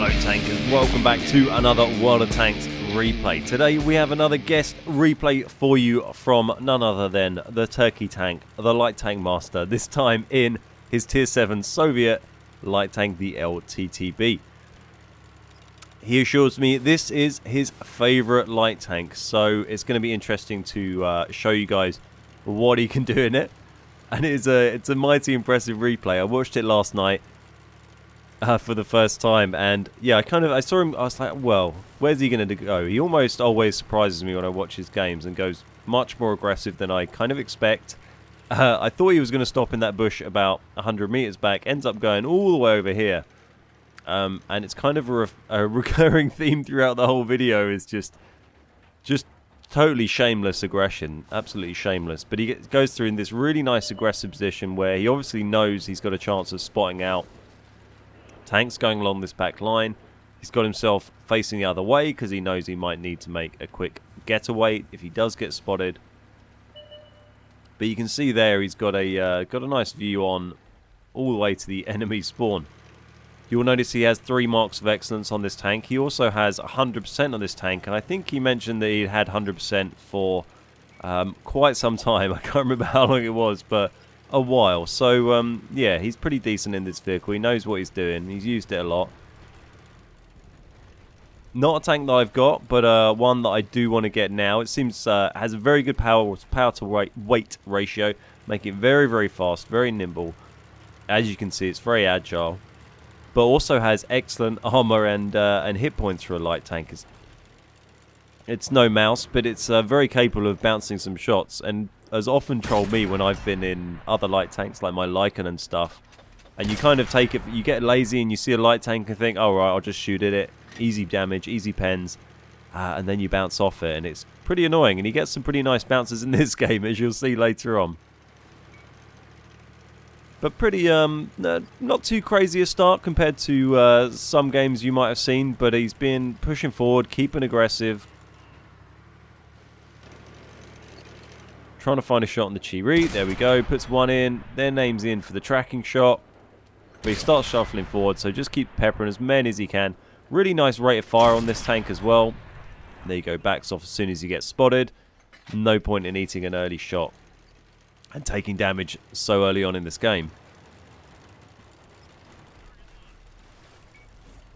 Hello tankers, welcome back to another World of Tanks replay. Today we have another guest replay for you from none other than the Turkey tank, the light tank master, this time in his tier 7 Soviet light tank, the LTTB. He assures me this is his favourite light tank, so it's going to be interesting to show you guys what he can do in it. And it's a mighty impressive replay. I watched it last night. For the first time, and yeah, I saw him. I was like, well, where's he going to go? He almost always surprises me when I watch his games and goes much more aggressive than I kind of expect. I thought he was going to stop in that bush about 100 meters back, ends up going all the way over here, and it's kind of a recurring theme throughout the whole video is just totally shameless aggression, absolutely shameless. But he goes through in this really nice aggressive position where he obviously knows he's got a chance of spotting out tanks going along this back line. He's got himself facing the other way because he knows he might need to make a quick getaway if he does get spotted. But you can see there he's got a nice view on all the way to the enemy spawn. You'll notice he has 3 marks of excellence on this tank. He also has 100% on this tank, and I think he mentioned that he had 100% for quite some time. I can't remember how long it was, but a while. So yeah, he's pretty decent in this vehicle. He knows what he's doing. He's used it a lot. Not a tank that I've got, but one that I do want to get now. It seems has a very good power to weight ratio, making it very, very fast, very nimble. As you can see, it's very agile, but also has excellent armor and hit points for a light tank. It's no mouse, but it's very capable of bouncing some shots, and has often trolled me when I've been in other light tanks like my Lycan and stuff. And you kind of take it, you get lazy and you see a light tank and think, oh right, I'll just shoot at it. Easy damage, easy pens. And then you bounce off it, and it's pretty annoying. And he gets some pretty nice bounces in this game, as you'll see later on. But pretty, not too crazy a start compared to some games you might have seen. But he's been pushing forward, keeping aggressive. Trying to find a shot on the Chiri. There we go. Puts one in. Then aims in for the tracking shot. But he starts shuffling forward, so just keep peppering as many as he can. Really nice rate of fire on this tank as well. There you go. Backs off as soon as he gets spotted. No point in eating an early shot and taking damage so early on in this game.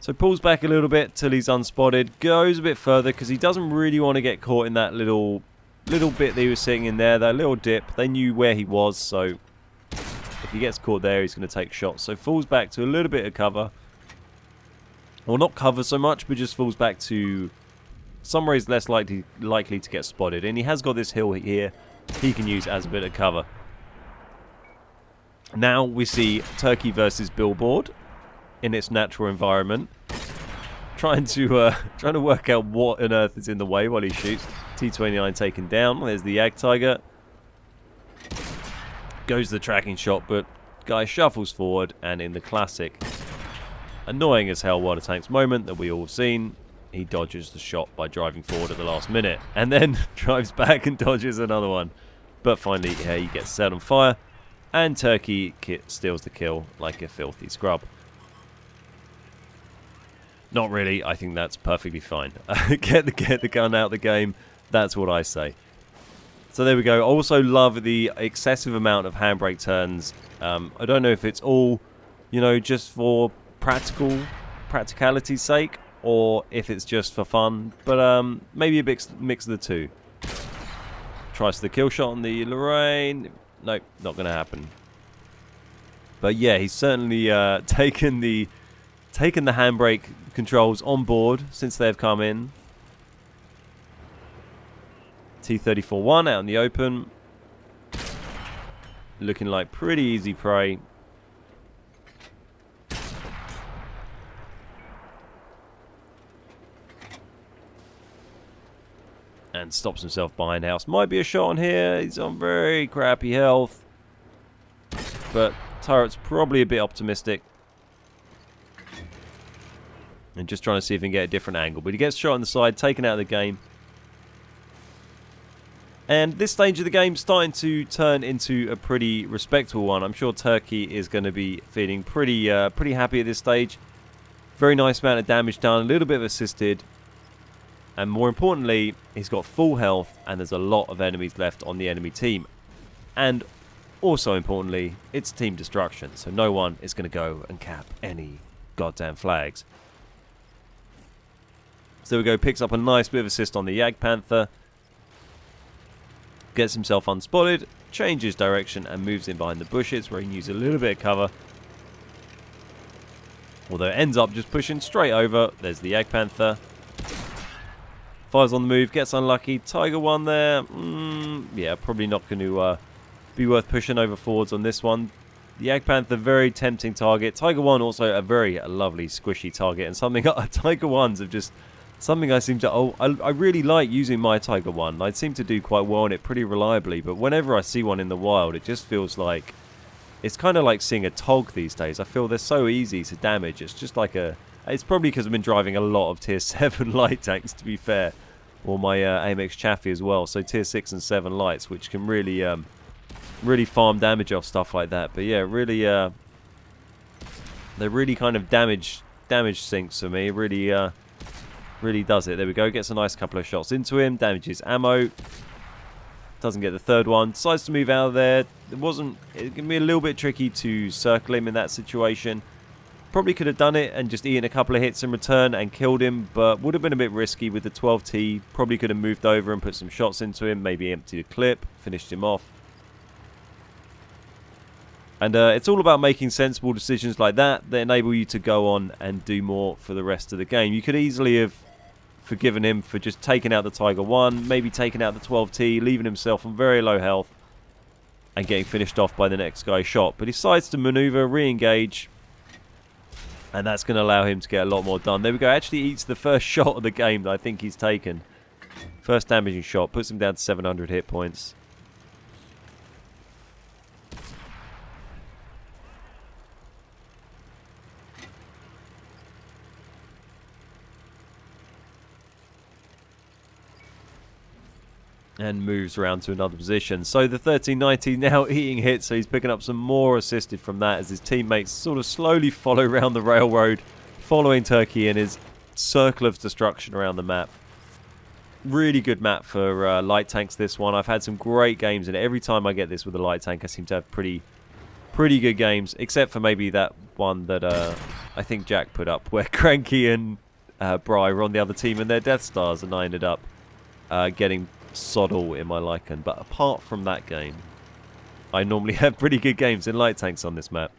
So pulls back a little bit till he's unspotted. Goes a bit further because he doesn't really want to get caught in that little bit that he was sitting in there, that little dip. They knew where he was, so if he gets caught there, he's going to take shots. So falls back to a little bit of cover. Well, not cover so much, but just falls back to somewhere he's less likely to get spotted. And he has got this hill here he can use as a bit of cover. Now we see Turkey versus Billboard in its natural environment. Trying to work out what on earth is in the way while he shoots. T-29 taken down. There's the Ag Tiger. Goes the tracking shot, but guy shuffles forward, and in the classic annoying as hell WoT Tanks moment that we all have seen, he dodges the shot by driving forward at the last minute, and then drives back and dodges another one. But finally, yeah, he gets set on fire, and Turkey steals the kill like a filthy scrub. Not really. I think that's perfectly fine. Get the gun out of the game. That's what I say. So there we go. Also love the excessive amount of handbrake turns. I don't know if it's all, just for practicality's sake, or if it's just for fun. But maybe a mix of the two. Tries the kill shot on the Lorraine. Nope, not going to happen. But yeah, he's certainly taken the handbrake controls on board since they've come in. T-34-1 out in the open. Looking like pretty easy prey. And stops himself behind house. Might be a shot on here. He's on very crappy health. But turret's probably a bit optimistic. And just trying to see if he can get a different angle. But he gets shot on the side, taken out of the game. And this stage of the game starting to turn into a pretty respectable one. I'm sure Turkey is going to be feeling pretty happy at this stage. Very nice amount of damage done, a little bit of assisted. And more importantly, he's got full health and there's a lot of enemies left on the enemy team. And also importantly, it's team destruction, so no one is going to go and cap any goddamn flags. So we go, picks up a nice bit of assist on the Jagdpanther. Gets himself unspotted, changes direction and moves in behind the bushes where he can use a little bit of cover. Although it ends up just pushing straight over. There's the Jagdpanther. Fires on the move, gets unlucky. Tiger One there. Yeah, probably not going to be worth pushing over forwards on this one. The Jagdpanther, very tempting target. Tiger One also a very lovely squishy target. And something Tiger Ones have just... Something I seem to... I really like using my Tiger One. I seem to do quite well on it pretty reliably. But whenever I see one in the wild, it just feels like... It's kind of like seeing a Tog these days. I feel they're so easy to damage. It's just like a... It's probably because I've been driving a lot of tier 7 light tanks, to be fair. Or my AMX Chaffee as well. So tier 6 and 7 lights, which can really really farm damage off stuff like that. But yeah, really... They're really kind of damage sinks for me. Really does it. There we go. Gets a nice couple of shots into him. Damages ammo. Doesn't get the third one. Decides to move out of there. It can be a little bit tricky to circle him in that situation. Probably could have done it and just eaten a couple of hits in return and killed him, but would have been a bit risky with the 12T. Probably could have moved over and put some shots into him. Maybe emptied a clip. Finished him off. And it's all about making sensible decisions like that enable you to go on and do more for the rest of the game. You could easily have forgiven him for just taking out the Tiger One, maybe taking out the 12T, leaving himself on very low health and getting finished off by the next guy's shot. But he decides to maneuver, re-engage, and that's going to allow him to get a lot more done. There we go. Actually eats the first shot of the game that I think he's taken. First damaging shot, puts him down to 700 hit points. And moves around to another position. So the 1390 now eating hits, so he's picking up some more assisted from that as his teammates sort of slowly follow around the railroad, following Turkey in his circle of destruction around the map. Really good map for light tanks, this one. I've had some great games, and every time I get this with a light tank, I seem to have pretty good games, except for maybe that one that I think Jack put up, where Cranky and Bry were on the other team and their Death Stars, and I ended up getting sod all in my Lycan. But apart from that game, I normally have pretty good games in light tanks on this map.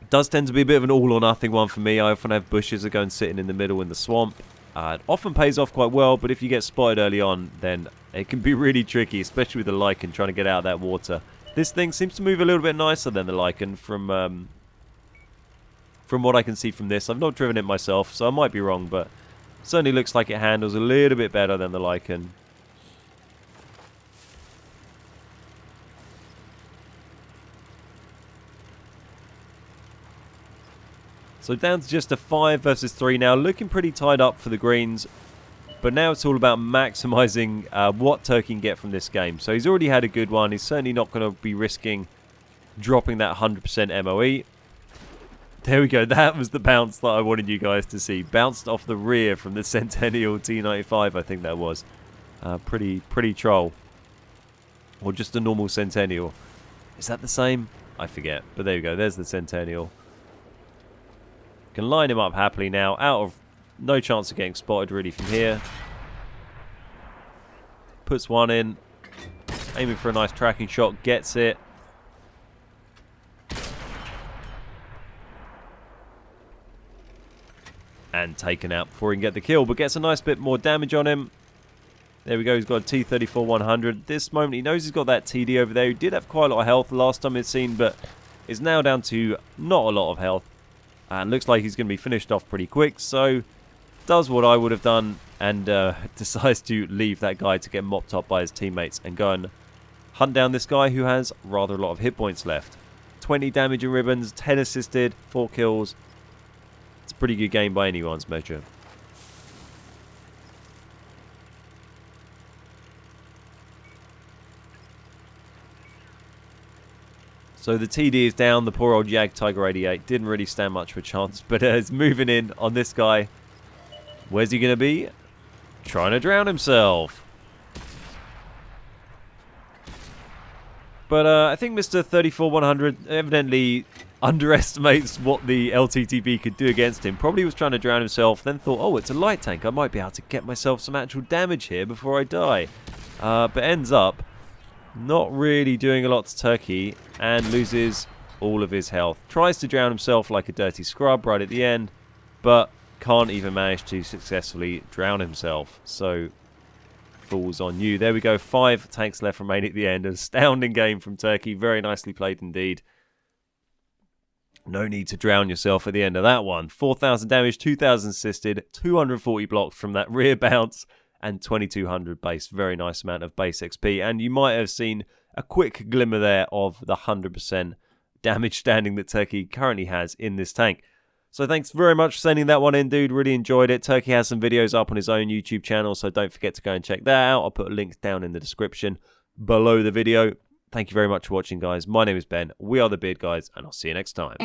It does tend to be a bit of an all or nothing one for me. I often have bushes that go and sitting in the middle in the swamp. It often pays off quite well, but if you get spotted early on, then it can be really tricky, especially with the Lycan trying to get out of that water. This thing seems to move a little bit nicer than the Lycan from what I can see from this. I've not driven it myself, so I might be wrong, but certainly looks like it handles a little bit better than the Lycan. So down to just a 5 versus 3 now. Looking pretty tied up for the greens. But now it's all about maximising what Turkey can get from this game. So he's already had a good one. He's certainly not going to be risking dropping that 100% MOE. There we go. That was the bounce that I wanted you guys to see. Bounced off the rear from the Centennial T95, I think that was. Pretty troll. Or just a normal Centennial. Is that the same? I forget. But there you go. There's the Centennial. Can line him up happily now. Out of no chance of getting spotted really from here. Puts one in. Aiming for a nice tracking shot. Gets it. And taken out before he can get the kill. But gets a nice bit more damage on him. There we go. He's got a T34-100. This moment he knows he's got that TD over there. He did have quite a lot of health last time it's seen. But is now down to not a lot of health. And looks like he's going to be finished off pretty quick. So does what I would have done. And decides to leave that guy to get mopped up by his teammates. And go and hunt down this guy who has rather a lot of hit points left. 20 damage and ribbons. 10 assisted. 4 kills. It's a pretty good game by anyone's measure. So the TD is down. The poor old Yag Tiger 88 didn't really stand much of a chance, but is moving in on this guy. Where's he going to be? Trying to drown himself. But I think Mr. 34100 evidently underestimates what the LTTB could do against him. Probably was trying to drown himself, then thought, oh, it's a light tank. I might be able to get myself some actual damage here before I die. But ends up not really doing a lot to Turkey and loses all of his health. Tries to drown himself like a dirty scrub right at the end, but can't even manage to successfully drown himself. So falls on you. There we go. 5 tanks left remain at the end. An astounding game from Turkey. Very nicely played indeed. No need to drown yourself at the end of that one. 4,000 damage, 2,000 assisted, 240 blocks from that rear bounce, and 2,200 base. Very nice amount of base XP. And you might have seen a quick glimmer there of the 100% damage standing that Turkey currently has in this tank. So thanks very much for sending that one in, dude. Really enjoyed it. Turkey has some videos up on his own YouTube channel, so don't forget to go and check that out. I'll put links down in the description below the video. Thank you very much for watching, guys. My name is Ben. We are the Beard Guys, and I'll see you next time.